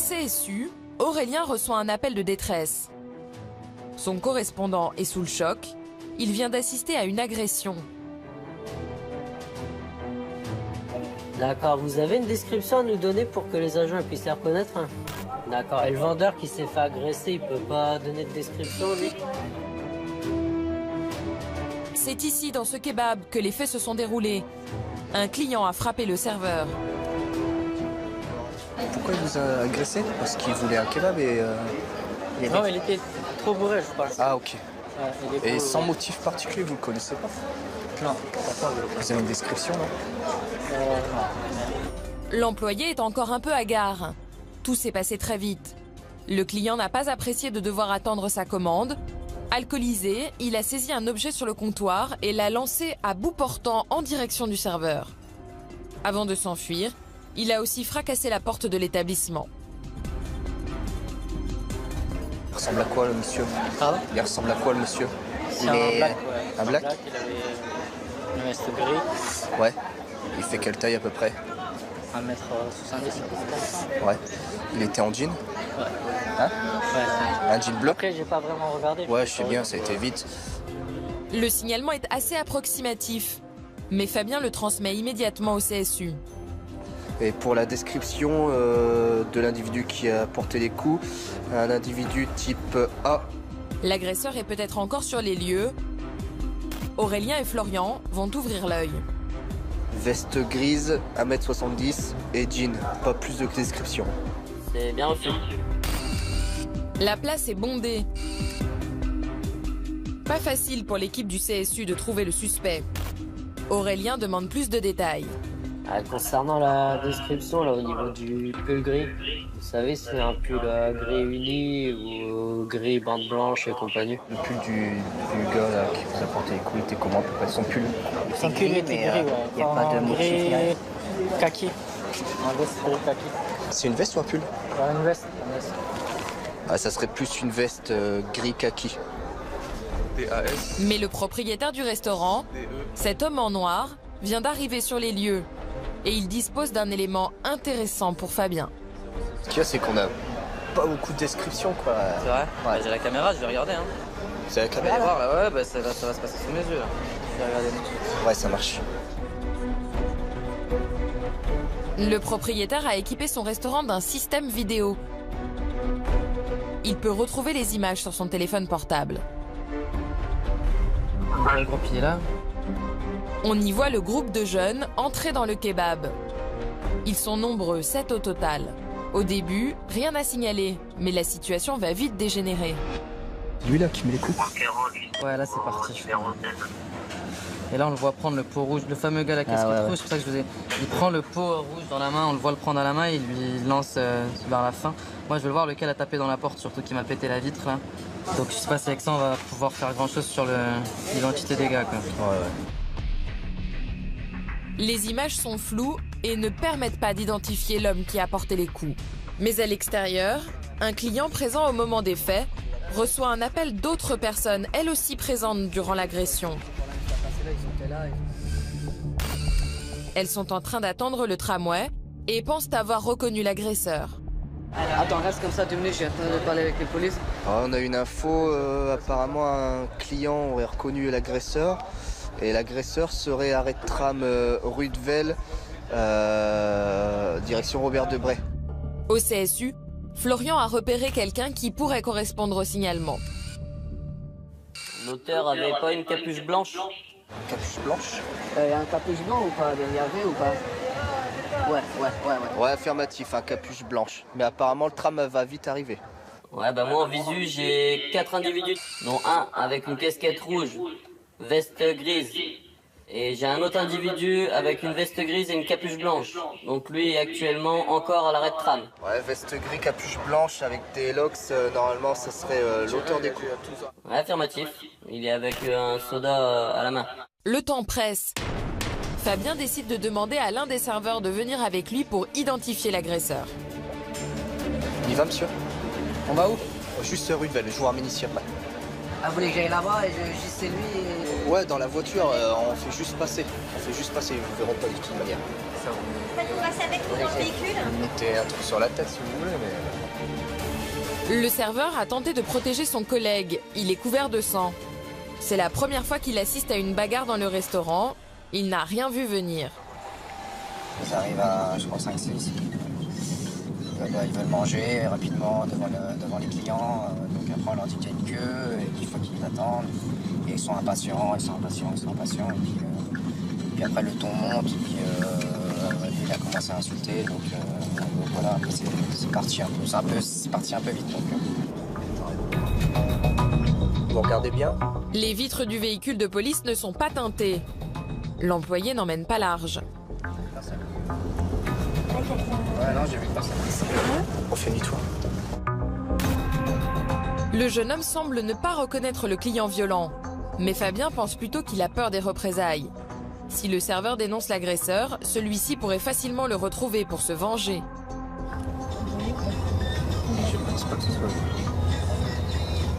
CSU, Aurélien reçoit un appel de détresse. Son correspondant est sous le choc. Il vient d'assister à une agression. D'accord, vous avez une description à nous donner pour que les agents puissent les reconnaître, hein? D'accord, et le vendeur qui s'est fait agresser, il peut pas donner de description, lui? C'est ici, dans ce kebab, que les faits se sont déroulés. Un client a frappé le serveur. Pourquoi il vous a agressé? Parce qu'il voulait un kebab et... Non, il était trop bourré, je pense. Ah, ok. Ouais, Et sans motif particulier, vous le connaissez pas? Non. Vous avez une description, non? L'employé est encore un peu hagard. Tout s'est passé très vite. Le client n'a pas apprécié de devoir attendre sa commande. Alcoolisé, il a saisi un objet sur le comptoir et l'a lancé à bout portant en direction du serveur. Avant de s'enfuir, il a aussi fracassé la porte de l'établissement. Il ressemble à quoi, le monsieur? Pardon? Il ressemble à quoi, le monsieur? C'est un black, ouais. Un black? Il avait une veste gris. Ouais. Il fait quelle taille à peu près? 1m70. Ouais. Il était en jean? Ouais. Hein? Ouais. Un jean bleu? Après, j'ai pas vraiment regardé. Ouais, je sais bien, ça a été vite. Le signalement est assez approximatif, mais Fabien le transmet immédiatement au CSU. Et pour la description de l'individu qui a porté les coups, un individu type A. L'agresseur est peut-être encore sur les lieux. Aurélien et Florian vont ouvrir l'œil. Veste grise, 1m70 et jean. Pas plus de description. C'est bien reçu. La place est bondée. Pas facile pour l'équipe du CSU de trouver le suspect. Aurélien demande plus de détails. Concernant la description, là, au niveau du pull gris, vous savez, c'est un pull gris uni ou gris bande blanche et compagnie. Le pull du gars là, qui vous a porté les coups était comment à peu près son pull? Son pull était gris, ouais. Il n'y a pas de motif. Gris kaki. Un veste gris kaki. C'est une veste ou un pull? Ouais, une veste. Ah, ça serait plus une veste gris kaki. Mais le propriétaire du restaurant, cet homme en noir, vient d'arriver sur les lieux. Et il dispose d'un élément intéressant pour Fabien. Ce qu'il y a, c'est qu'on a pas beaucoup de descriptions, quoi. C'est vrai? Ouais. Bah, j'ai la caméra, je vais regarder. Hein. C'est la Allez caméra? voir, là, ouais, bah, ça va se passer sous mes yeux. Là. Je vais regarder tout de suite. Ouais, ça marche. Le propriétaire a équipé son restaurant d'un système vidéo. Il peut retrouver les images sur son téléphone portable. Le gros pied là. On y voit le groupe de jeunes entrer dans le kebab. Ils sont nombreux, 7 au total. Au début, rien à signaler, mais la situation va vite dégénérer. Lui là qui met les coups. Ouais, là c'est parti. Et là on le voit prendre le pot rouge, le fameux gars à la casquette rouge, c'est pour ça que je vous ai... Il prend le pot rouge dans la main, on le voit le prendre à la main et il lui lance vers la fin. Moi je veux voir lequel a tapé dans la porte, surtout qui m'a pété la vitre là. Donc je sais pas si avec ça on va pouvoir faire grand chose sur l'identité des gars quoi. Ouais. Les images sont floues et ne permettent pas d'identifier l'homme qui a porté les coups. Mais à l'extérieur, un client présent au moment des faits reçoit un appel d'autres personnes, elles aussi présentes durant l'agression. Elles sont en train d'attendre le tramway et pensent avoir reconnu l'agresseur. Attends, reste comme ça 2 minutes, j'ai en train de parler avec les polices. Ah, on a une info, apparemment un client aurait reconnu l'agresseur. Et l'agresseur serait arrêt de tram rue de Velle, direction Robert Debray. Au CSU, Florian a repéré quelqu'un qui pourrait correspondre au signalement. L'auteur avait pas une capuche blanche? Capuche blanche? Un capuche blanc ou pas? Il y avait ou pas? Ouais. Ouais, affirmatif, un capuche blanche. Mais apparemment le tram va vite arriver. Ouais, bah moi en visu, j'ai 4 individus, dont un avec une casquette rouge, veste grise. Et j'ai un autre individu avec une veste grise et une capuche blanche. Donc lui est actuellement encore à l'arrêt de tram. Ouais, veste gris, capuche blanche avec des locks, normalement ça serait l'auteur des coups. Ouais, affirmatif. Il est avec un soda à la main. Le temps presse. Fabien décide de demander à l'un des serveurs de venir avec lui pour identifier l'agresseur. Il va, monsieur? On va où? Juste rue de Velle, je vous ramène ici après. Ah, vous voulez que j'aille là-bas et je juste c'est lui et... Ouais, dans la voiture, on fait juste passer. On fait juste passer, ils vous verront pas de toute manière. Ça va. Vous passez avec nous dans le véhicule? Mettez un truc sur la tête si vous voulez, mais... Le serveur a tenté de protéger son collègue. Il est couvert de sang. C'est la première fois qu'il assiste à une bagarre dans le restaurant. Il n'a rien vu venir. Ils arrivent à, je crois, 5-6. Ils veulent manger rapidement devant les clients. Donc après, on leur dit qu'il y a une queue et qu'il faut qu'ils attendent. Et ils sont impatients. Et puis après, le ton monte. Et puis il a commencé à insulter. Donc voilà, après, c'est parti un peu. C'est parti un peu vite. Vous regardez bien? Les vitres du véhicule de police ne sont pas teintées. L'employé n'emmène pas large. Ouais, non, j'ai vu personne. On fait demi-tour. Le jeune homme semble ne pas reconnaître le client violent. Mais Fabien pense plutôt qu'il a peur des représailles. Si le serveur dénonce l'agresseur, celui-ci pourrait facilement le retrouver pour se venger. Je pense pas que ce soit lui.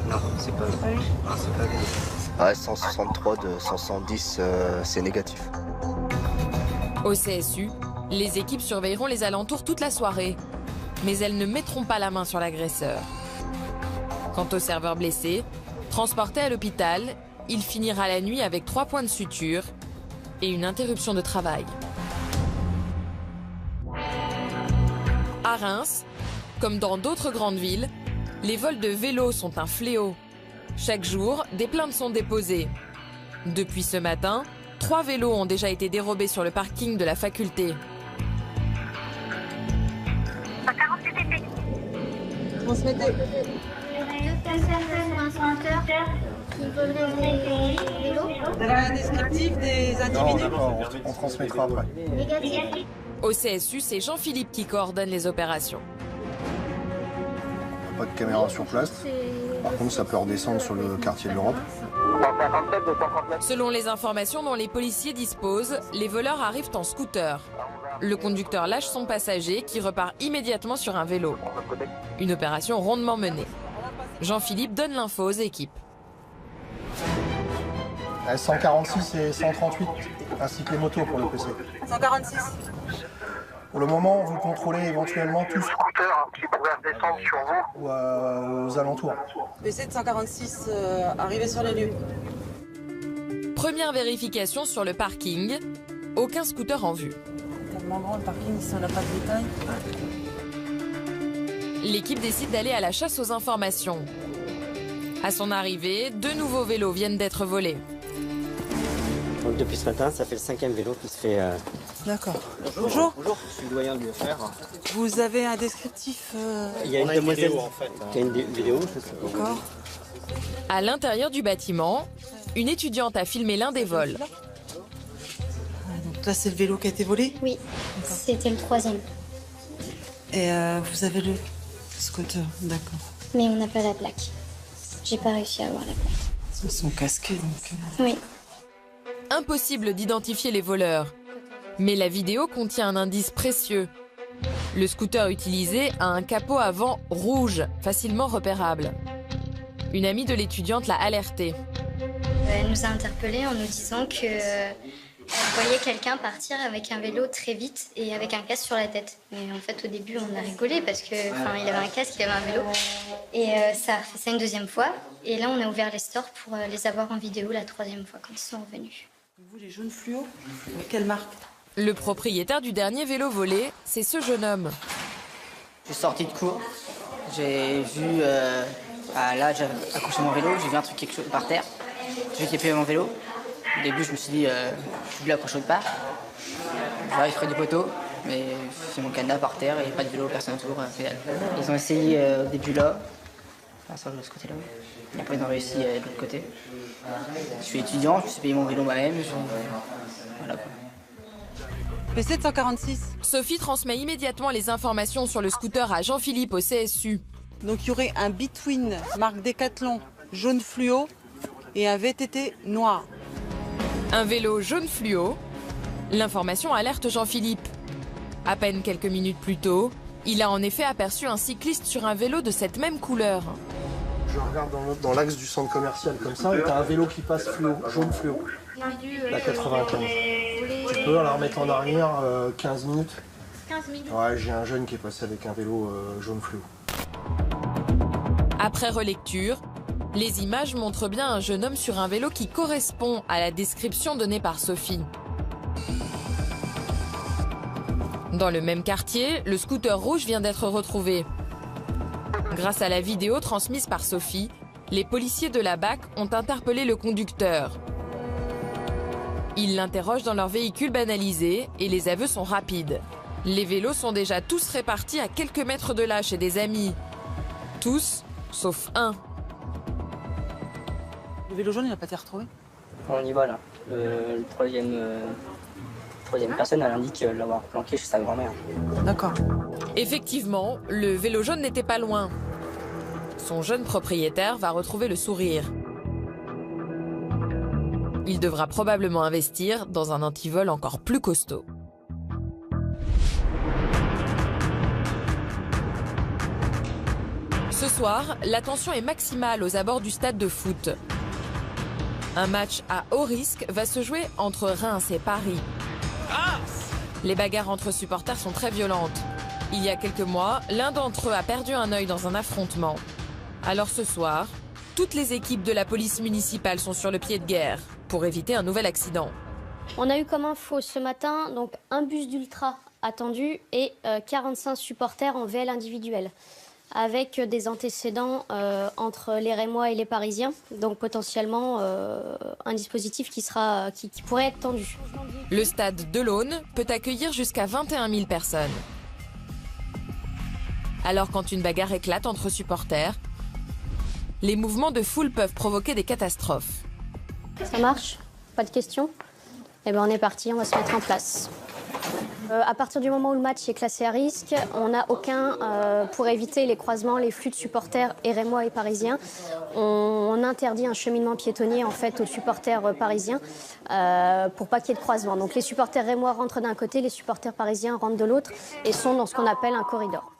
Non, c'est pas lui. Non, c'est pas lui. Ouais, 163 de 170, c'est négatif. Au CSU, les équipes surveilleront les alentours toute la soirée. Mais elles ne mettront pas la main sur l'agresseur. Quant au serveur blessé, transporté à l'hôpital, il finira la nuit avec 3 points de suture et une interruption de travail. À Reims, comme dans d'autres grandes villes, les vols de vélos sont un fléau. Chaque jour, des plaintes sont déposées. Depuis ce matin, 3 vélos ont déjà été dérobés sur le parking de la faculté. Transmettez. Deux personnes ou un scooter qui voleraient des vélos. Vous avez un descriptif des individus? Non, on transmettra après. Négatif. Au CSU, c'est Jean-Philippe qui coordonne les opérations. Pas de caméra sur place. Par contre, ça peut redescendre sur le quartier de l'Europe. Selon les informations dont les policiers disposent, les voleurs arrivent en scooter. Le conducteur lâche son passager qui repart immédiatement sur un vélo. Une opération rondement menée. Jean-Philippe donne l'info aux équipes. 146 et 138, ainsi que les motos pour le PC. 146. Pour le moment, vous contrôlez éventuellement tout scooter qui pourrait redescendre sur vous ou aux alentours. PC de 146, arrivé sur les lieux. Première vérification sur le parking. Aucun scooter en vue. Tellement grand le parking, si on n'a pas de détails. L'équipe décide d'aller à la chasse aux informations. À son arrivée, 2 nouveaux vélos viennent d'être volés. Donc depuis ce matin, ça fait le 5e vélo qui se fait... D'accord. Bonjour. Bonjour, je suis le doyen de l'UFR. Vous avez un descriptif Il y a une demoiselle qui a une vidéo. D'accord. À l'intérieur du bâtiment, une étudiante a filmé l'un des vols. Donc là, c'est le vélo qui a été volé? Oui, c'était le 3e. Et vous avez le scooter, d'accord. Mais on n'a pas la plaque. J'ai pas réussi à avoir la plaque. Ils sont casqués, donc... Oui. Impossible d'identifier les voleurs. Mais la vidéo contient un indice précieux. Le scooter utilisé a un capot avant rouge, facilement repérable. Une amie de l'étudiante l'a alertée. Elle nous a interpellés en nous disant que elle voyait quelqu'un partir avec un vélo très vite et avec un casque sur la tête. Et en fait, au début, on a rigolé parce que, il avait un casque, il avait un vélo. Et ça a fait ça une 2e fois. Et là, on a ouvert les stores pour les avoir en vidéo la 3e fois quand ils sont revenus. Vous, les jaunes fluo? Quelle marque? Le propriétaire du dernier vélo volé, c'est ce jeune homme. Je suis sorti de cours. J'ai vu... là, j'ai accroché mon vélo, j'ai vu un truc quelque chose par terre. J'ai vu qu'il y avait mon vélo. Au début, je me suis dit, je suis bien accroché autre part. J'arrive près du poteau, mais c'est mon cadenas par terre et pas de vélo, personne autour. Ils ont essayé au début là, sur ce côté-là. Et après, ils ont réussi de l'autre côté. Je suis étudiant, je me suis payé mon vélo moi-même. Voilà quoi. PC de 146. Sophie transmet immédiatement les informations sur le scooter à Jean-Philippe au CSU. Donc il y aurait un Between marque Decathlon jaune fluo et un VTT noir. Un vélo jaune fluo. L'information alerte Jean-Philippe. À peine quelques minutes plus tôt, il a en effet aperçu un cycliste sur un vélo de cette même couleur. Je regarde dans l'axe du centre commercial comme ça, et t'as un vélo qui passe fluo, jaune fluo. La 95. Tu peux la remettre en arrière 15 minutes. 15 minutes. Ouais, j'ai un jeune qui est passé avec un vélo jaune fluo. Après relecture, les images montrent bien un jeune homme sur un vélo qui correspond à la description donnée par Sophie. Dans le même quartier, le scooter rouge vient d'être retrouvé. Grâce à la vidéo transmise par Sophie, les policiers de la BAC ont interpellé le conducteur. Ils l'interrogent dans leur véhicule banalisé et les aveux sont rapides. Les vélos sont déjà tous répartis à quelques mètres de là chez des amis. Tous, sauf un. Le vélo jaune, il n'a pas été retrouvé? On y va là. Le troisième personne, elle indique l'avoir planqué chez sa grand-mère. D'accord. Effectivement, le vélo jaune n'était pas loin. Son jeune propriétaire va retrouver le sourire. Il devra probablement investir dans un antivol encore plus costaud. Ce soir, la tension est maximale aux abords du stade de foot. Un match à haut risque va se jouer entre Reims et Paris. Les bagarres entre supporters sont très violentes. Il y a quelques mois, l'un d'entre eux a perdu un œil dans un affrontement. Alors ce soir, toutes les équipes de la police municipale sont sur le pied de guerre pour éviter un nouvel accident. On a eu comme info ce matin donc un bus d'ultra attendu et 45 supporters en VL individuel, avec des antécédents entre les Rémois et les Parisiens, donc potentiellement un dispositif qui pourrait être tendu. Le stade de l'Aune peut accueillir jusqu'à 21 000 personnes. Alors quand une bagarre éclate entre supporters, les mouvements de foule peuvent provoquer des catastrophes. Ça marche? Pas de questions? Eh bien on est parti, on va se mettre en place. À partir du moment où le match est classé à risque, on n'a aucun, pour éviter les croisements, les flux de supporters et rémois et parisiens, on interdit un cheminement piétonnier en fait aux supporters parisiens pour pas qu'il y ait de croisement. Donc les supporters rémois rentrent d'un côté, les supporters parisiens rentrent de l'autre et sont dans ce qu'on appelle un corridor.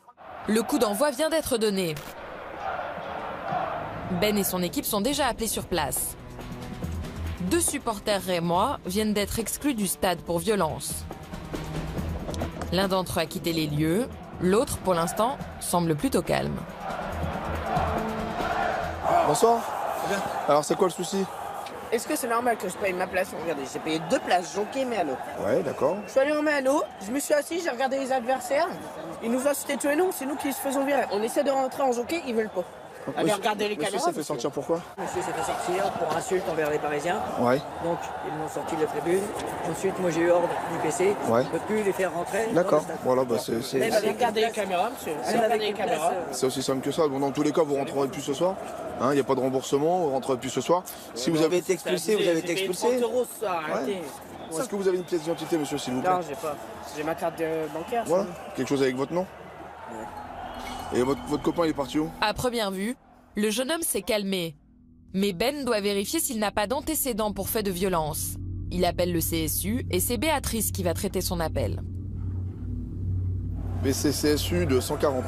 Le coup d'envoi vient d'être donné. Ben et son équipe sont déjà appelés sur place. 2 supporters rémois viennent d'être exclus du stade pour violence. L'un d'entre eux a quitté les lieux, l'autre, pour l'instant, semble plutôt calme. Bonsoir. Alors, c'est quoi le souci? Est-ce que c'est normal que je paye ma place? Regardez, j'ai payé 2 places, jockey mais à l'eau. Ouais, d'accord. Je suis allé en main à l'eau, je me suis assis, j'ai regardé les adversaires. Ils nous insultaient tous et nous, c'est nous qui se faisons virer. On essaie de rentrer en jockey, ils veulent pas. Allez, regardez les caméras. Monsieur s'est fait sortir pourquoi? Monsieur s'est fait sortir pour insulte envers les Parisiens. Ouais. Donc, ils m'ont sorti de la tribune. Ensuite, moi, j'ai eu ordre du PC. Ouais. Je ne peux plus les faire rentrer. D'accord. Voilà, bah c'est... Allez, regardez les caméras, monsieur. Allez, regardez les caméras. C'est aussi simple que ça. Bon, dans tous les cas, vous rentrerez plus ce soir. Il n'y a pas de remboursement, vous rentrerez plus ce soir. Si vous avez été expulsé, vous avez été expulsé. 30 € ce soir, arrêtez. Est-ce que vous avez une pièce d'identité, monsieur, s'il vous plaît? Non, j'ai pas. J'ai ma carte bancaire. Voilà. Quelque chose avec votre nom? Ouais. Et votre copain, il est parti où? À première vue, le jeune homme s'est calmé. Mais Ben doit vérifier s'il n'a pas d'antécédents pour fait de violence. Il appelle le CSU et c'est Béatrice qui va traiter son appel. BCCSU de 140.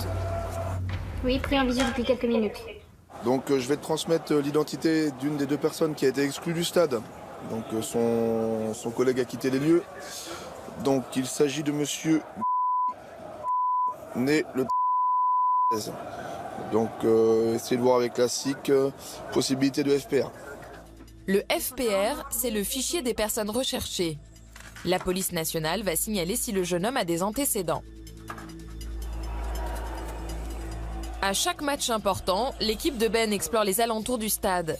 Oui, pris en visio depuis quelques minutes. Donc je vais te transmettre l'identité d'une des 2 personnes qui a été exclue du stade. Donc son collègue a quitté les lieux. Donc il s'agit de monsieur né le 13. Donc essayez de voir avec la SIC, possibilité de FPR. Le FPR, c'est le fichier des personnes recherchées. La police nationale va signaler si le jeune homme a des antécédents. À chaque match important, l'équipe de Ben explore les alentours du stade.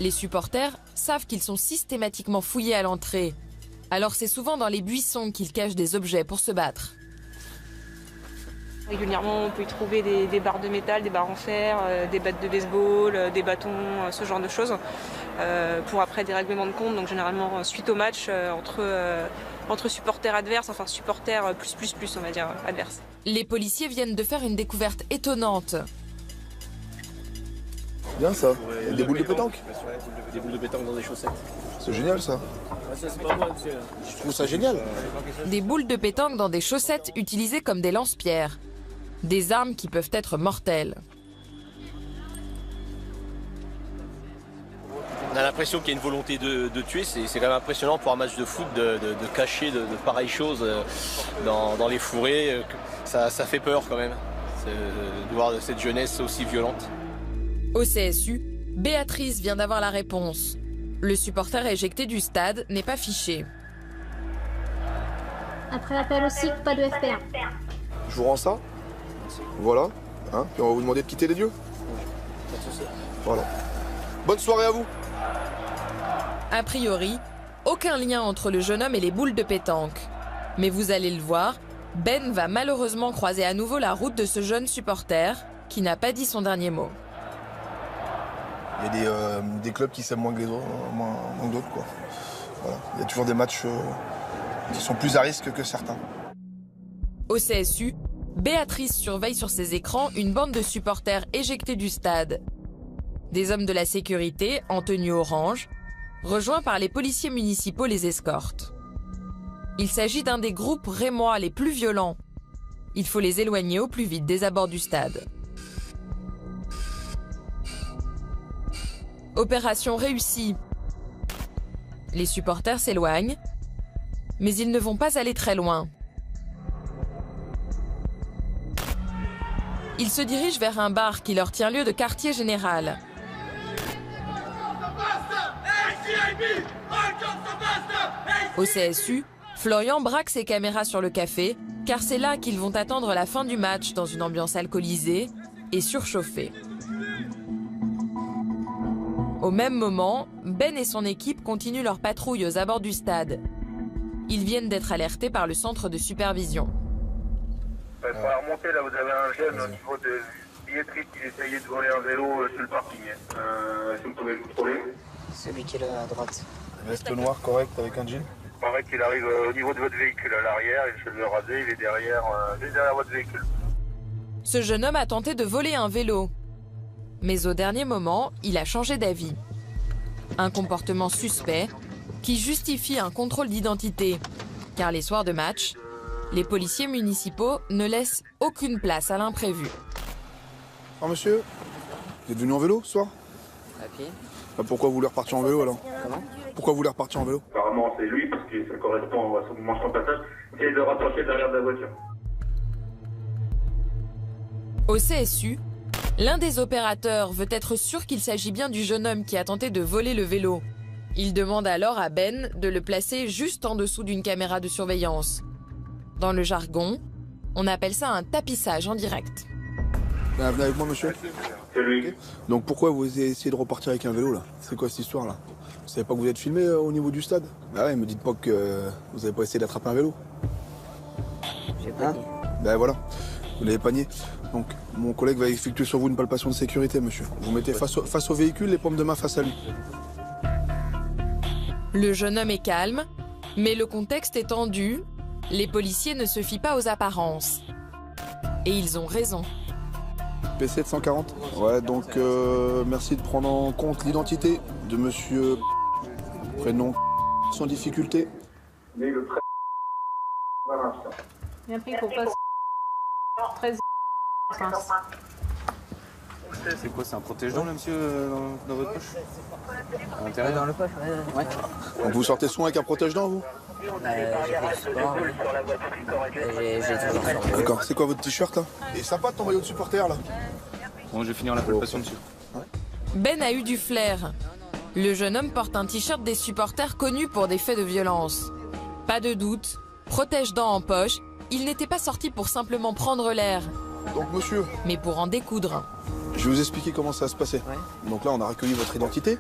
Les supporters savent qu'ils sont systématiquement fouillés à l'entrée. Alors c'est souvent dans les buissons qu'ils cachent des objets pour se battre. Régulièrement, on peut y trouver des barres de métal, des barres en fer, des battes de baseball, des bâtons, ce genre de choses, pour après des règlements de compte. Donc généralement, suite au match, entre supporters adverses, enfin supporters plus, on va dire, adverses. Les policiers viennent de faire une découverte étonnante. Bien ça. Et des boules de pétanque? Des boules de pétanque dans des chaussettes. C'est génial ça. Ça c'est pas moi, monsieur. Je trouve ça génial. Des boules de pétanque dans des chaussettes utilisées comme des lance-pierres. Des armes qui peuvent être mortelles. On a l'impression qu'il y a une volonté de tuer. C'est quand même impressionnant pour un match de foot de cacher de pareilles choses dans les fourrés. Ça fait peur quand même. de voir cette jeunesse aussi violente. Au CSU, Béatrice vient d'avoir la réponse. Le supporter éjecté du stade n'est pas fiché. Après l'appel aussi, pas de FP1. Je vous rends ça. Voilà. Hein, puis on va vous demander de quitter les lieux. Pas de souci. Voilà. Bonne soirée à vous. A priori, aucun lien entre le jeune homme et les boules de pétanque. Mais vous allez le voir, Ben va malheureusement croiser à nouveau la route de ce jeune supporter qui n'a pas dit son dernier mot. Il y a des clubs qui s'aiment moins que les autres, moins que d'autres, quoi. Voilà. Il y a toujours des matchs qui sont plus à risque que certains. Au CSU, Béatrice surveille sur ses écrans une bande de supporters éjectés du stade. Des hommes de la sécurité, en tenue orange, rejoints par les policiers municipaux, les escortent. Il s'agit d'un des groupes rémois les plus violents. Il faut les éloigner au plus vite des abords du stade. Opération réussie. Les supporters s'éloignent, mais ils ne vont pas aller très loin. Ils se dirigent vers un bar qui leur tient lieu de quartier général. Au CSU, Florian braque ses caméras sur le café, car c'est là qu'ils vont attendre la fin du match dans une ambiance alcoolisée et surchauffée. Au même moment, Ben et son équipe continuent leur patrouille aux abords du stade. Ils viennent d'être alertés par le centre de supervision. Il faudra remonter, là vous avez un jeune au niveau de billetterie qui essayait de voler un vélo sur le parking. Est-ce que vous pouvez le contrôler? Celui qui est là à droite. Veste noire correcte avec un jean. Il paraît qu'il arrive au niveau de votre véhicule à l'arrière, il se le rasé, il est derrière votre véhicule. Ce jeune homme a tenté de voler un vélo. Mais au dernier moment, il a changé d'avis. Un comportement suspect qui justifie un contrôle d'identité. Car les soirs de match, les policiers municipaux ne laissent aucune place à l'imprévu. Ah monsieur, vous êtes venu en vélo ce soir? À pied. Ah, pourquoi vous voulez repartir en vélo alors? Comment? Pourquoi vous voulez repartir en vélo? Apparemment c'est lui parce que ça correspond à son manche en passage. Essayez de rapprocher de l'arrière de la voiture. Au CSU, l'un des opérateurs veut être sûr qu'il s'agit bien du jeune homme qui a tenté de voler le vélo. Il demande alors à Ben de le placer juste en dessous d'une caméra de surveillance. Dans le jargon, on appelle ça un tapissage en direct. Venez avec moi monsieur. C'est lui. Okay. Donc pourquoi vous essayez de repartir avec un vélo là? C'est quoi cette histoire là? Vous savez pas que vous êtes filmé au niveau du stade? Bah ouais, me dites pas que vous avez pas essayé d'attraper un vélo. J'ai pas dit. Ben voilà, vous l'avez pas nié. Donc mon collègue va effectuer sur vous une palpation de sécurité monsieur. Vous mettez face au véhicule, les paumes de main face à lui. Le jeune homme est calme, mais le contexte est tendu. Les policiers ne se fient pas aux apparences. Et ils ont raison. PC de 140. Ouais, donc merci de prendre en compte l'identité de monsieur prénom sans difficulté. Mais le prêt. Bien pris pour passer 13. C'est quoi, c'est un protège-dents là monsieur dans votre poche? À l'intérieur? Dans le poche, ouais. Donc vous sortez soin avec un protège-dents vous? J'ai fait du sport. J'ai toujours ça. D'accord, c'est quoi votre t-shirt là? Et sympa ton maillot de supporter là. Bon, je vais finir la palpation dessus. Ben a eu du flair. Le jeune homme porte un t-shirt des supporters connus pour des faits de violence. Pas de doute, protège-dents en poche, il n'était pas sorti pour simplement prendre l'air. Donc monsieur, mais pour en découdre. Je vais vous expliquer comment ça va se passer. Ouais. Donc là, on a recueilli votre identité.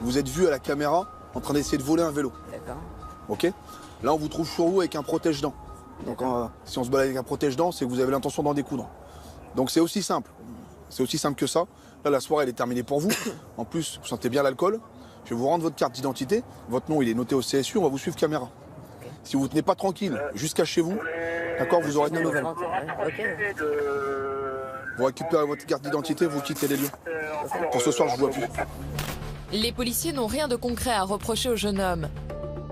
Vous êtes vu à la caméra en train d'essayer de voler un vélo. D'accord. Ok. Là, on vous trouve sur vous avec un protège-dents. Donc si on se balade avec un protège-dents, c'est que vous avez l'intention d'en découdre. Donc c'est aussi simple. C'est aussi simple que ça. Là, la soirée, elle est terminée pour vous. En plus, vous sentez bien l'alcool. Je vais vous rendre votre carte d'identité. Votre nom, il est noté au CSU. On va vous suivre caméra. Okay. Si vous ne tenez pas tranquille jusqu'à chez vous, d'accord, vous aurez de nos nouvelles. Okay. Vous récupérez votre carte d'identité, vous quittez les lieux. Pour ce soir, je vous vois plus. Les policiers n'ont rien de concret à reprocher au jeune homme.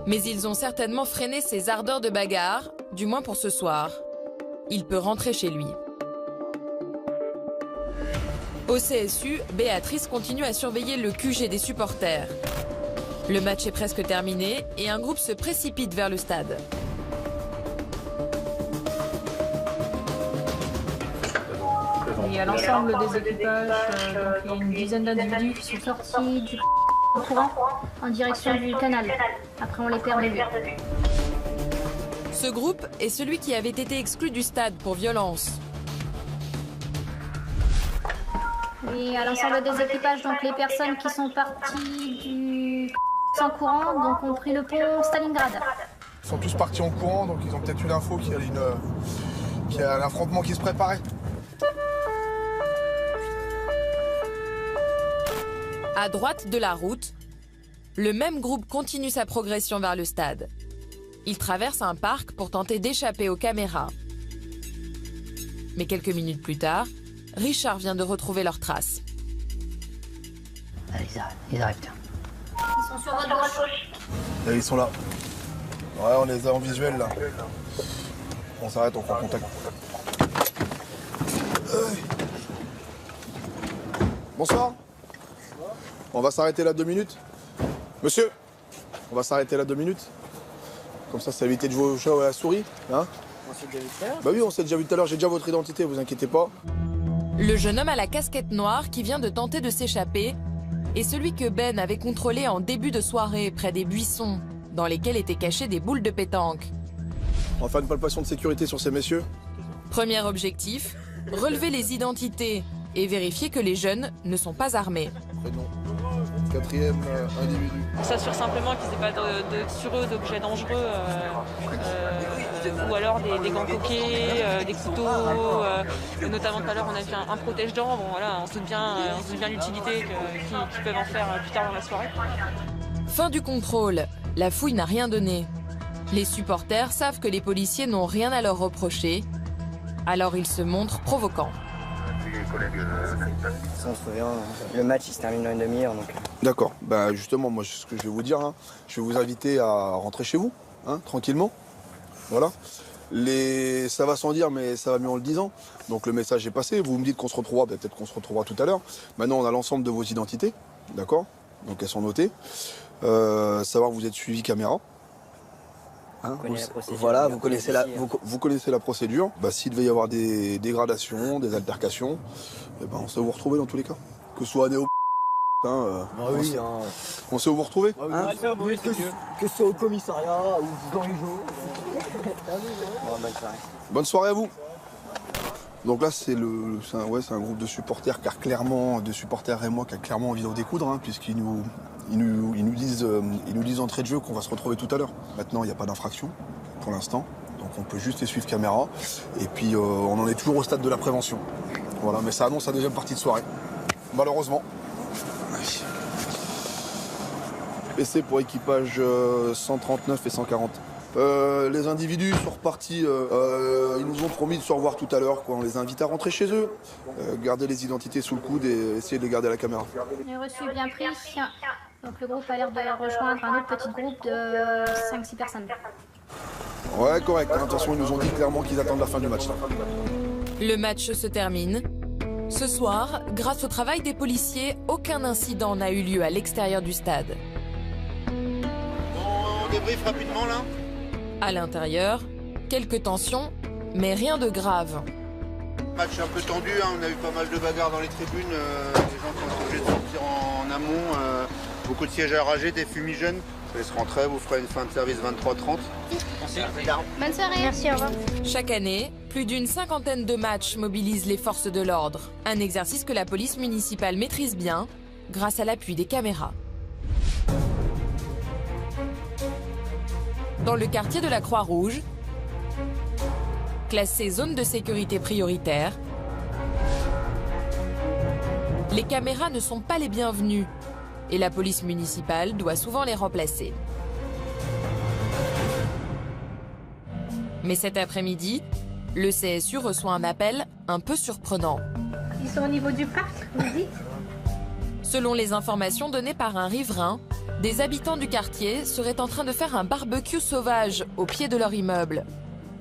Mais ils ont certainement freiné ses ardeurs de bagarre, du moins pour ce soir. Il peut rentrer chez lui. Au CSU, Béatrice continue à surveiller le QG des supporters. Le match est presque terminé et un groupe se précipite vers le stade. Et à l'ensemble des équipages, donc il y a une dizaine d'individus qui sont sortis du courant en direction du canal. Après, on les perd de vue. Ce groupe est celui qui avait été exclu du stade pour violence. Et à l'ensemble des équipages, donc les personnes qui sont parties du sans courant, donc ont pris le pont Stalingrad. Ils sont tous partis en courant, donc ils ont peut-être eu l'info qu'il y a un affrontement qui se préparait. À droite de la route, le même groupe continue sa progression vers le stade. Il traverse un parc pour tenter d'échapper aux caméras. Mais quelques minutes plus tard, Richard vient de retrouver leurs traces. Allez, ils arrivent, tiens. Ils sont sur votre gauche. Et ils sont là. Ouais, on les a en visuel là. On s'arrête, on prend contact. Bonsoir. On va s'arrêter là 2 minutes. Monsieur, on va s'arrêter là 2 minutes. Comme ça évite de jouer au chat ou à la souris. Hein? On s'est déjà vu tout à l'heure. Bah oui, on s'est déjà vu tout à l'heure. J'ai déjà votre identité, vous inquiétez pas. Le jeune homme à la casquette noire qui vient de tenter de s'échapper est celui que Ben avait contrôlé en début de soirée près des buissons, dans lesquels étaient cachées des boules de pétanque. On va faire une palpation de sécurité sur ces messieurs. Premier objectif, relever les identités et vérifier que les jeunes ne sont pas armés. Prénom. 4e individu. On s'assure simplement qu'ils n'aient pas sur eux d'objets dangereux ou alors des gants coquets, des couteaux. Notamment tout à l'heure, on a vu un protège-dents. Bon, voilà, on se doute bien l'utilité qu'ils peuvent en faire plus tard dans la soirée. Fin du contrôle. La fouille n'a rien donné. Les supporters savent que les policiers n'ont rien à leur reprocher. Alors ils se montrent provoquants. Le match il se termine dans une demi-heure. D'accord. Bah justement, moi ce que je vais vous dire, hein, je vais vous inviter à rentrer chez vous, hein, tranquillement. Voilà. Ça va sans dire, mais ça va mieux en le disant. Donc le message est passé. Vous me dites qu'on se retrouvera, peut-être qu'on se retrouvera tout à l'heure. Maintenant, on a l'ensemble de vos identités, d'accord? Donc elles sont notées. Savoir que vous êtes suivi caméra. Hein, voilà, vous connaissez la procédure. Bah, s'il devait y avoir des dégradations, des altercations, eh ben, on sait où vous retrouver dans tous les cas. Que ce soit Néo, on sait où vous retrouver. Que ce soit au commissariat ou dans les jours. Bonne soirée à vous. Donc là, c'est un groupe de supporters de supporters rémois qui a clairement envie d'en découdre, hein, puisqu'ils nous disent entrée de jeu qu'on va se retrouver tout à l'heure. Maintenant, il n'y a pas d'infraction pour l'instant, donc on peut juste les suivre caméra. Et puis, on en est toujours au stade de la prévention. Voilà, mais ça annonce la deuxième partie de soirée, malheureusement. PC pour équipage 139 et 140. Les individus sont repartis, ils nous ont promis de se revoir tout à l'heure, on les invite à rentrer chez eux, garder les identités sous le coude et essayer de les garder à la caméra. J'ai reçu bien pris. Donc le groupe a l'air de rejoindre un autre petit groupe de 5-6 personnes. Ouais, correct. De toute façon, ils nous ont dit clairement qu'ils attendent la fin du match. Là. Le match se termine. Ce soir, grâce au travail des policiers, aucun incident n'a eu lieu à l'extérieur du stade. On débriefe rapidement là. À l'intérieur, quelques tensions, mais rien de grave. Match un peu tendu, hein. On a eu pas mal de bagarres dans les tribunes, des gens qui ont obligés de sortir en amont, beaucoup de sièges à rager, des fumigènes. Je laisse rentrer, vous ferez une fin de service 23h30. Bonne soirée. Merci, au revoir. Chaque année, plus d'une 50aine de matchs mobilisent les forces de l'ordre. Un exercice que la police municipale maîtrise bien, grâce à l'appui des caméras. Dans le quartier de la Croix-Rouge, classé zone de sécurité prioritaire, les caméras ne sont pas les bienvenues et la police municipale doit souvent les remplacer. Mais cet après-midi, le CSU reçoit un appel un peu surprenant. Ils sont au niveau du parc, vous dites? Selon les informations données par un riverain, des habitants du quartier seraient en train de faire un barbecue sauvage au pied de leur immeuble.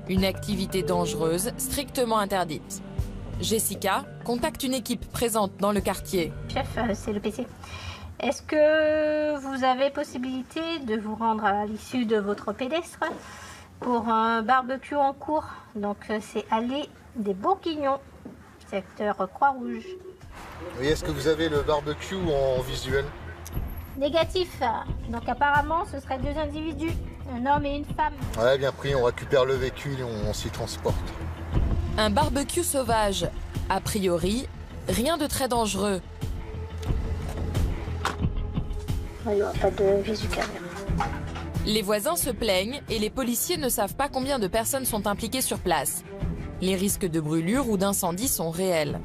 Une activité dangereuse, strictement interdite. Jessica contacte une équipe présente dans le quartier. Chef, c'est le PC. Est-ce que vous avez possibilité de vous rendre à l'issue de votre pédestre pour un barbecue en cours? Donc c'est allée des Bourguignons. secteur Croix-Rouge. Et est-ce que vous avez le barbecue en visuel? Négatif. Donc apparemment, ce seraient 2 individus, un homme et une femme. Ouais, bien pris, on récupère le véhicule et on s'y transporte. Un barbecue sauvage. A priori, rien de très dangereux. Il n'y aura pas de visu caméra. Les voisins se plaignent et les policiers ne savent pas combien de personnes sont impliquées sur place. Les risques de brûlure ou d'incendie sont réels.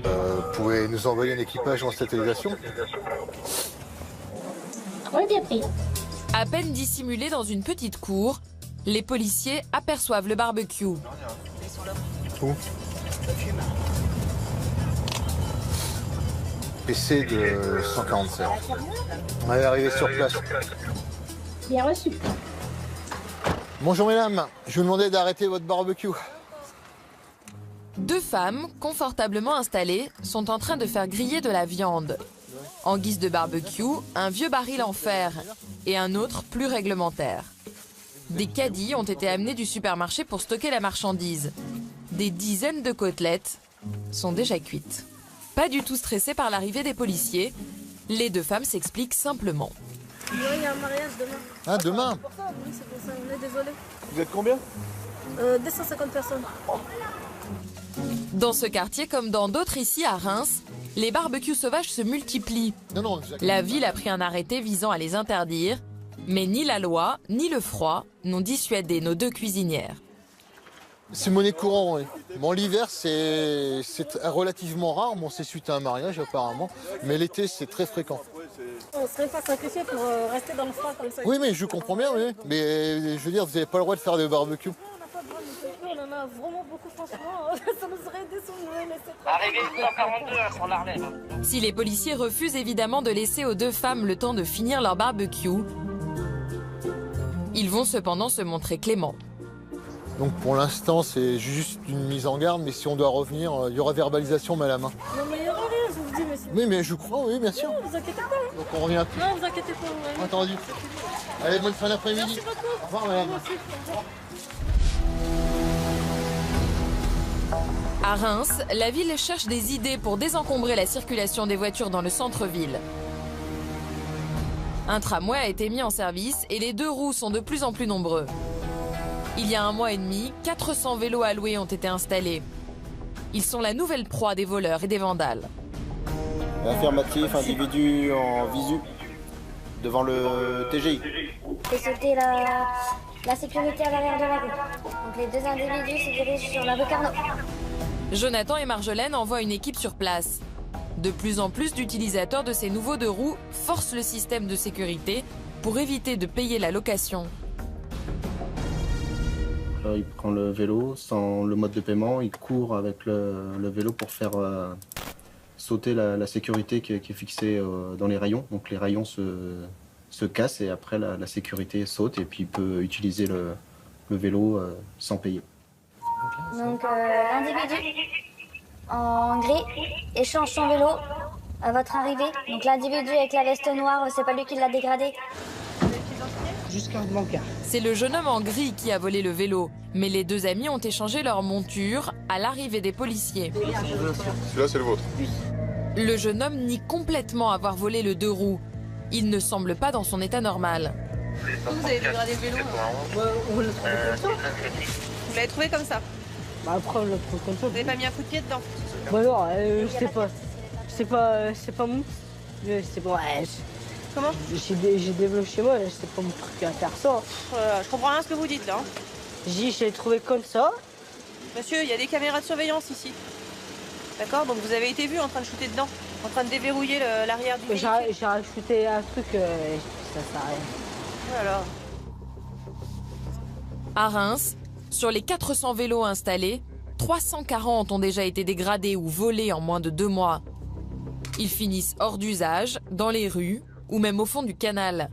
Vous pouvez nous envoyer un équipage en satellisation? Oui, bien pris. À peine dissimulés dans une petite cour, les policiers aperçoivent le barbecue. Où? PC de 147. On est arrivé sur place. Bien reçu. Bonjour mesdames, je vous demandais d'arrêter votre barbecue. 2 femmes, confortablement installées, sont en train de faire griller de la viande. En guise de barbecue, un vieux baril en fer et un autre plus réglementaire. Des caddies ont été amenés du supermarché pour stocker la marchandise. Des dizaines de côtelettes sont déjà cuites. Pas du tout stressées par l'arrivée des policiers, les 2 femmes s'expliquent simplement. Il y a un mariage demain. Ah, demain? C'est pour ça, oui, c'est pour ça, on est désolé. Vous êtes combien? 250 personnes. Dans ce quartier, comme dans d'autres ici à Reims, les barbecues sauvages se multiplient. La ville a pris un arrêté visant à les interdire, mais ni la loi, ni le froid n'ont dissuadé nos 2 cuisinières. C'est monnaie courante, oui. Bon, l'hiver, c'est relativement rare. Bon, c'est suite à un mariage, apparemment. Mais l'été, c'est très fréquent. On ne serait pas sacrifié pour rester dans le froid comme ça. Oui, mais je comprends bien, oui. Mais je veux dire, vous n'avez pas le droit de faire de barbecue. On n'a pas le droit de faire. On en a vraiment beaucoup, franchement. Ça nous serait aidé si on nous laissait. Arrivé 142 sur l'Arlène. Si les policiers refusent évidemment de laisser aux 2 femmes le temps de finir leur barbecue, ils vont cependant se montrer cléments. Donc pour l'instant, c'est juste une mise en garde, mais si on doit revenir, il y aura verbalisation main à la main. Non, mais il n'y aura rien, je vous dis, monsieur. Oui, mais je crois, oui, bien sûr. Non, vous inquiétez pas. Donc on revient plus. Non, vous inquiétez pas. Ouais. Entendu. Allez, bonne fin d'après-midi. Merci beaucoup. Au revoir, madame. Merci. À Reims, la ville cherche des idées pour désencombrer la circulation des voitures dans le centre-ville. Un tramway a été mis en service et les 2 roues sont de plus en plus nombreux. Il y a 1 mois et demi, 400 vélos à louer ont été installés. Ils sont la nouvelle proie des voleurs et des vandales. Affirmatif, individu en visu, devant le TGI. Et c'était la sécurité à l'arrière de la rue. Donc les 2 individus se dirigent sur la rue Carnot. Jonathan et Marjolaine envoient une équipe sur place. De plus en plus d'utilisateurs de ces nouveaux 2 roues forcent le système de sécurité pour éviter de payer la location. Il prend le vélo sans le mode de paiement, il court avec le vélo pour faire sauter la sécurité qui est fixée dans les rayons. Donc les rayons se cassent et après la sécurité saute et puis il peut utiliser le vélo sans payer. Donc l'individu en gris échange son vélo à votre arrivée. Donc l'individu avec la veste noire, c'est pas lui qui l'a dégradé. Jusqu'à un bancaire. C'est le jeune homme en gris qui a volé le vélo, mais les 2 amis ont échangé leur monture à l'arrivée des policiers. Celui-là, c'est le vôtre. Le jeune homme nie complètement avoir volé le 2 roues. Il ne semble pas dans son état normal. Vous avez dégradé le vélo? On l'a trouvé comme ça. Vous l'avez trouvé comme ça? Bah après, on l'a trouvé comme ça. Vous n'avez pas mis un coup de pied dedans? Bah non, je sais pas. C'est pas mon. C'est bon, ouais. Comment? J'ai développé chez moi, c'est pas mon truc à faire ça. Je comprends rien à ce que vous dites là. Je l'ai trouvé comme ça. Monsieur, il y a des caméras de surveillance ici. D'accord? Donc vous avez été vu en train de shooter dedans, en train de déverrouiller l'arrière du véhicule. J'ai rajouté un truc, ça sert à rien. Voilà. À Reims, sur les 400 vélos installés, 340 ont déjà été dégradés ou volés en moins de 2 mois. Ils finissent hors d'usage, dans les rues ou même au fond du canal.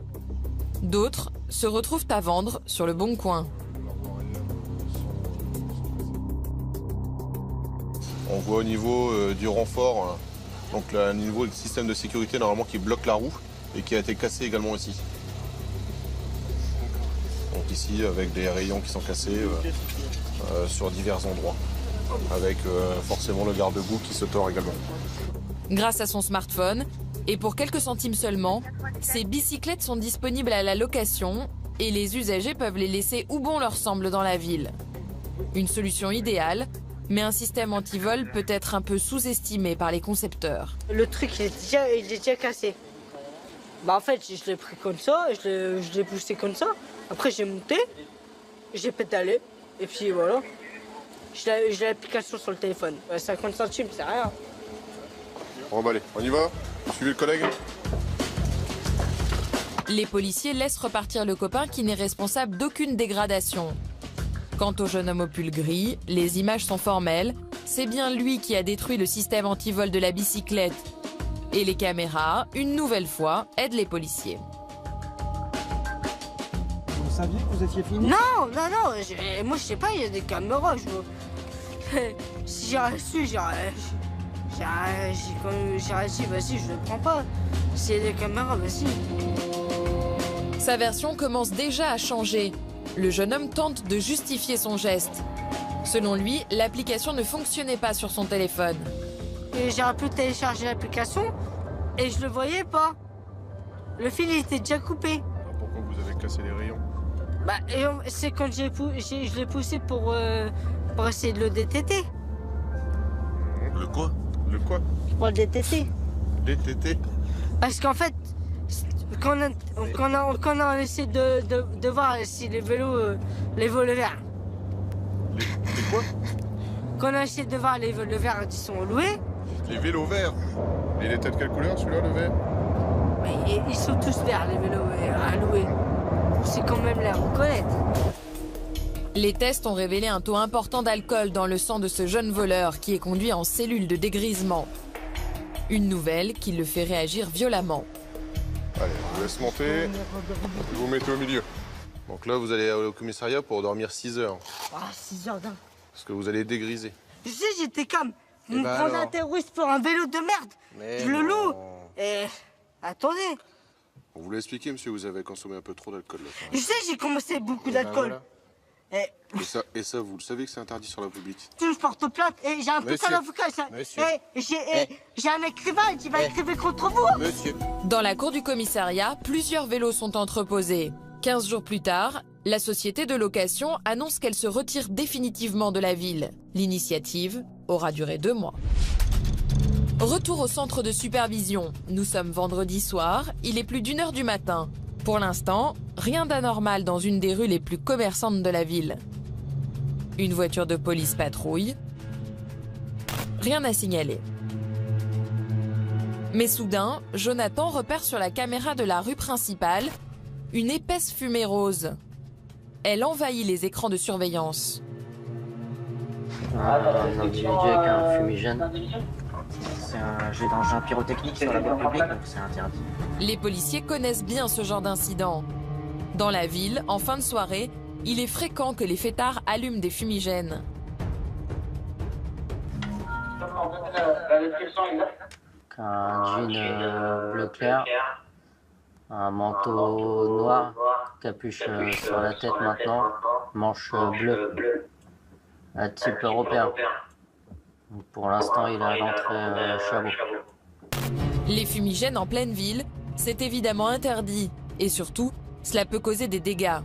D'autres se retrouvent à vendre sur le Bon Coin. On voit au niveau du renfort, donc au niveau du système de sécurité normalement qui bloque la roue et qui a été cassé également ici. Donc ici avec des rayons qui sont cassés sur divers endroits. avec forcément le garde-boue qui se tord également. Grâce à son smartphone, et pour quelques centimes seulement, ces bicyclettes sont disponibles à la location et les usagers peuvent les laisser où bon leur semble dans la ville. Une solution idéale, mais un système anti-vol peut être un peu sous-estimé par les concepteurs. Le truc, il est déjà cassé. Bah en fait, je l'ai pris comme ça, je l'ai poussé comme ça. Après, j'ai monté, j'ai pédalé, et puis voilà. J'ai l'application sur le téléphone. 50 centimes, c'est rien. Bon bah allez, on y va? Suivez le collègue. Les policiers laissent repartir le copain qui n'est responsable d'aucune dégradation. Quant au jeune homme au pull gris, les images sont formelles. C'est bien lui qui a détruit le système anti-vol de la bicyclette. Et les caméras, une nouvelle fois, aident les policiers. Vous saviez que vous étiez fini? Non, moi je sais pas, il y a des caméras. Si j'aurais su, j'aurais dit, vas-y, je le prends pas. S'il y a des caméras, vas-y. Sa version commence déjà à changer. Le jeune homme tente de justifier son geste. Selon lui, l'application ne fonctionnait pas sur son téléphone. J'aurais pu télécharger l'application et je le voyais pas. Le fil était déjà coupé. Pourquoi vous avez cassé les rayons? Bah, c'est quand je l'ai poussé pour essayer de le DTT. Le quoi? Le quoi? Pour le DTT. DTT? Parce qu'en fait, quand on a essayé de voir si les vélos, les volets verts. Les quoi? Quand on a essayé de voir les vélos verts qui sont loués. Les vélos verts? Et il était de quelle couleur celui-là, le vert? Mais ils sont tous verts, les vélos à louer. C'est quand même la reconnaître. Les tests ont révélé un taux important d'alcool dans le sang de ce jeune voleur qui est conduit en cellule de dégrisement. Une nouvelle qui le fait réagir violemment. Allez, je vous laisse monter, vous vous mettez au milieu. Donc là, vous allez au commissariat pour dormir 6 heures. Ah, 6 heures d'un. Parce que vous allez dégriser. Tu sais, j'étais comme... Eh Vous ben prenez alors. un terroriste pour un vélo de merde. Mais je le loue. Et... Attendez. On vous l'a expliqué, monsieur, vous avez consommé un peu trop d'alcool. Tu sais, j'ai commencé beaucoup d'alcool. Voilà. Et ça, vous le savez que c'est interdit sur la publique. Je porte plainte et j'ai un putain d'avocat. J'ai un écrivain qui va écrire contre vous. Monsieur. Dans la cour du commissariat, plusieurs vélos sont entreposés. 15 jours plus tard, la société de location annonce qu'elle se retire définitivement de la ville. L'initiative aura duré 2 mois. Retour au centre de supervision. Nous sommes vendredi soir, il est plus d'1h du matin. Pour l'instant, rien d'anormal dans une des rues les plus commerçantes de la ville. Une voiture de police patrouille. Rien à signaler. Mais soudain, Jonathan repère sur la caméra de la rue principale une épaisse fumée rose. Elle envahit les écrans de surveillance. Un individu avec un fumigène. C'est un jet d'engin pyrotechnique sur la voie publique, donc c'est interdit. Les policiers connaissent bien ce genre d'incident. Dans la ville, en fin de soirée, il est fréquent que les fêtards allument des fumigènes. Un jean bleu clair, un manteau noir, capuche sur la tête maintenant, manche bleue, un type européen. Pour l'instant, il est à l'entrée Chabot. Les fumigènes en pleine ville, c'est évidemment interdit. Et surtout, cela peut causer des dégâts.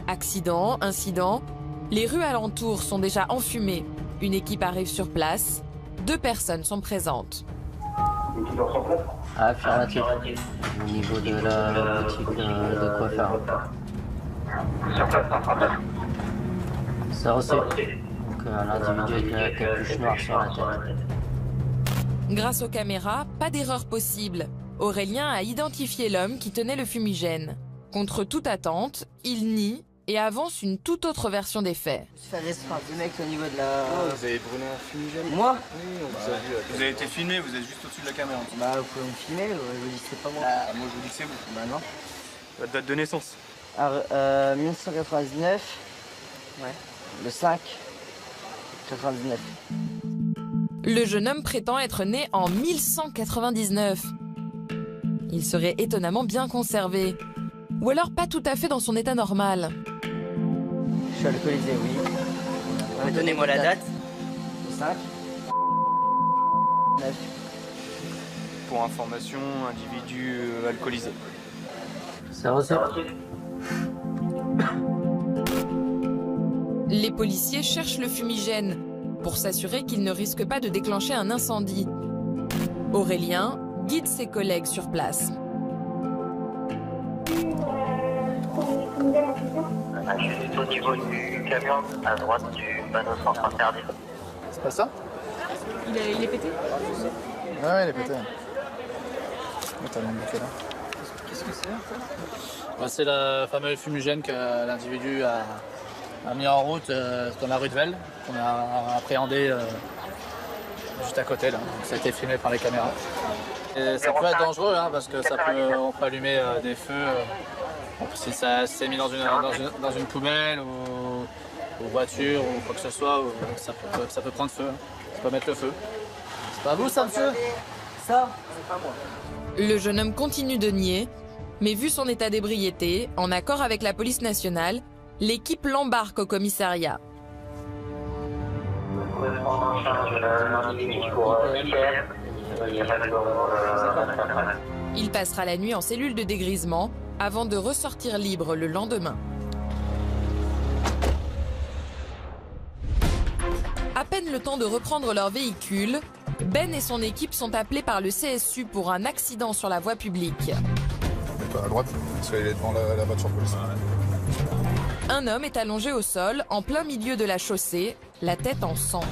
Accidents, incidents, les rues alentours sont déjà enfumées. Une équipe arrive sur place, 2 personnes sont présentes. Affirmatif. Au niveau de la boutique de coiffeur. Ça aussi. Donc l'individu avec la capuche noire sur la tête. Grâce aux caméras, pas d'erreur possible. Aurélien a identifié l'homme qui tenait le fumigène. Contre toute attente, il nie et avance une toute autre version des faits. Se faire restreindre, le mec au niveau de la... vous avez brûlé un fumigène? Moi? Oui, on vous a vu. Vous avez été filmé, vous êtes juste au-dessus de la caméra. Bah vous pouvez me filmer, je vous dis que c'est pas moi. Moi je vous dis que c'est vous. Bah non. Votre date de naissance? 1999. Ouais. Le 5. 99. Le jeune homme prétend être né en 1199. Il serait étonnamment bien conservé. Ou alors pas tout à fait dans son état normal. Je suis alcoolisé, oui. Donnez-moi la date. 5. 9. Pour information, individu alcoolisé. C'est reçu. Les policiers cherchent le fumigène pour s'assurer qu'il ne risque pas de déclencher un incendie. Aurélien guide ses collègues sur place. Juste au niveau du camion, à droite du panneau centre interdit. C'est pas ça? Il est pété? Ouais, il est pété. T'as même bloqué là. Qu'est-ce que c'est? C'est le fameux fumigène que l'individu a mis en route dans la rue de Velle, qu'on a appréhendé juste à côté là. Donc, ça a été filmé par les caméras. Et ça peut être dangereux hein, parce que on peut allumer des feux. Si ça s'est mis dans une poubelle ou voiture ou quoi que ce soit, ça peut prendre feu. Ça peut mettre le feu. C'est pas vous ça, monsieur? Ça, c'est pas moi. Le jeune homme continue de nier, mais vu son état d'ébriété, en accord avec la police nationale, l'équipe l'embarque au commissariat. Vous pouvez prendre en charge l'individu pour Pierre. Il n'y a pas de Il passera la nuit en cellule de dégrisement avant de ressortir libre le lendemain. À peine le temps de reprendre leur véhicule, Ben et son équipe sont appelés par le CSU pour un accident sur la voie publique. À droite, parce qu'il est devant la voiture police. Un homme est allongé au sol, en plein milieu de la chaussée, la tête en sang.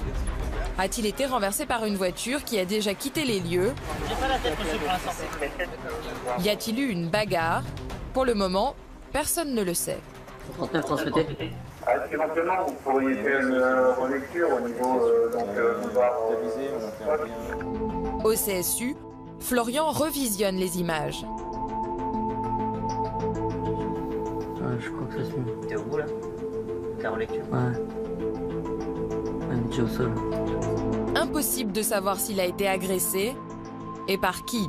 A-t-il été renversé par une voiture qui a déjà quitté les lieux? J'ai pas la tête, monsieur, pour l'instant. Y a-t-il eu une bagarre? Pour le moment, personne ne le sait. 39 transmetté. Éventuellement, vous pourriez faire une relecture au niveau Au CSU, Florian revisionne les images. Je crois que ça se met. T'es au bout là? T'es en lecture? Ouais. Il est déjà au sol. Impossible de savoir s'il a été agressé et par qui.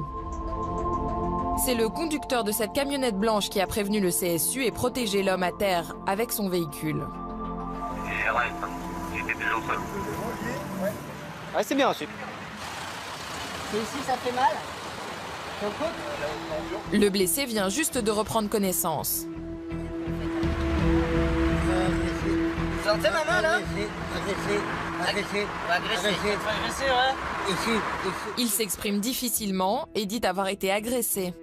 C'est le conducteur de cette camionnette blanche qui a prévenu le CSU et protégé l'homme à terre avec son véhicule. J'étais déjà au sol. Ouais, c'est bien reçu. C'est ici, ça fait mal? Le blessé vient juste de reprendre connaissance. Vous sentez ma main là? Agressé, ouais. Ici. Il s'exprime difficilement et dit avoir été agressé.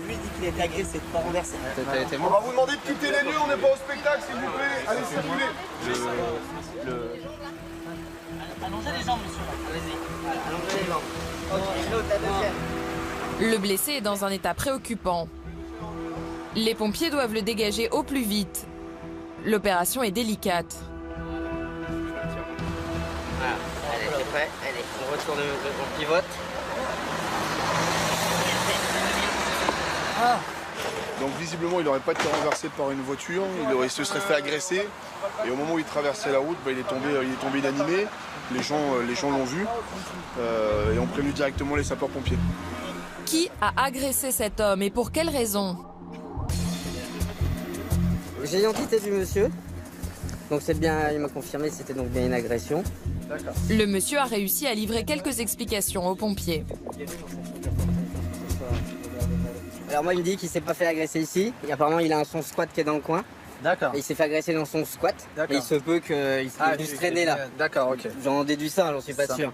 Lui dit qu'il a été agressé, pas renversé. On va vous demander de quitter les lieux, on n'est pas au spectacle s'il vous plaît. Allez, s'il vous plaît. Allongez les jambes, monsieur. Allez-y. Allongez les jambes. L'autre, la deuxième. Le blessé est dans un état préoccupant. Les pompiers doivent le dégager au plus vite. L'opération est délicate. Voilà, allez, c'est prêt. Allez, on retourne, on pivote. Donc visiblement il n'aurait pas été renversé par une voiture, il se serait fait agresser et au moment où il traversait la route, il est tombé inanimé. Les gens l'ont vu et ont prévenu directement les sapeurs-pompiers. Qui a agressé cet homme et pour quelle raison? J'ai l'identité du monsieur. Donc c'est bien, il m'a confirmé que c'était donc bien une agression. Le monsieur a réussi à livrer quelques explications aux pompiers. Alors moi il me dit qu'il s'est pas fait agresser ici. Et apparemment il a son squat qui est dans le coin. D'accord. Il s'est fait agresser dans son squat. Et il se peut qu'il s'est dû se traîner là. D'accord, ok. J'en déduis ça, j'en suis pas sûr.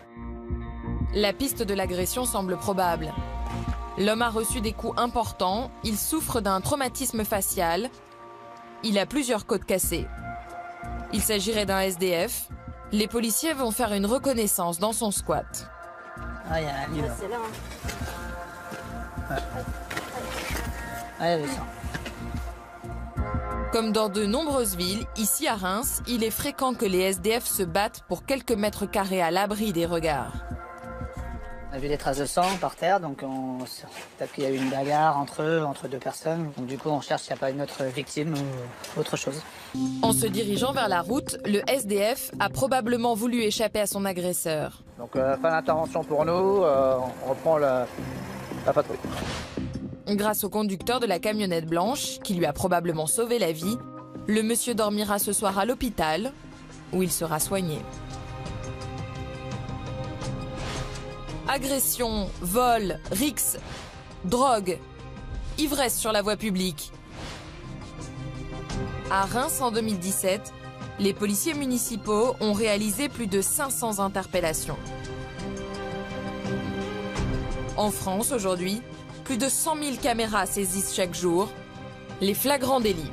La piste de l'agression semble probable. L'homme a reçu des coups importants, il souffre d'un traumatisme facial. Il a plusieurs côtes cassées. Il s'agirait d'un SDF. Les policiers vont faire une reconnaissance dans son squat. Ah, il y a un lit là. C'est là, hein. Ah, il y avait ça. Comme dans de nombreuses villes, ici à Reims, il est fréquent que les SDF se battent pour quelques mètres carrés à l'abri des regards. On a vu des traces de sang par terre, donc peut-être qu'il y a eu une bagarre entre eux, entre deux personnes. Donc du coup, on cherche s'il n'y a pas une autre victime ou autre chose. En se dirigeant vers la route, le SDF a probablement voulu échapper à son agresseur. Donc fin d'intervention pour nous, on reprend la patrouille. Grâce au conducteur de la camionnette blanche, qui lui a probablement sauvé la vie, le monsieur dormira ce soir à l'hôpital, où il sera soigné. Agression, vol, rixes, drogue, ivresse sur la voie publique. À Reims en 2017, les policiers municipaux ont réalisé plus de 500 interpellations. En France aujourd'hui, plus de 100 000 caméras saisissent chaque jour les flagrants délits.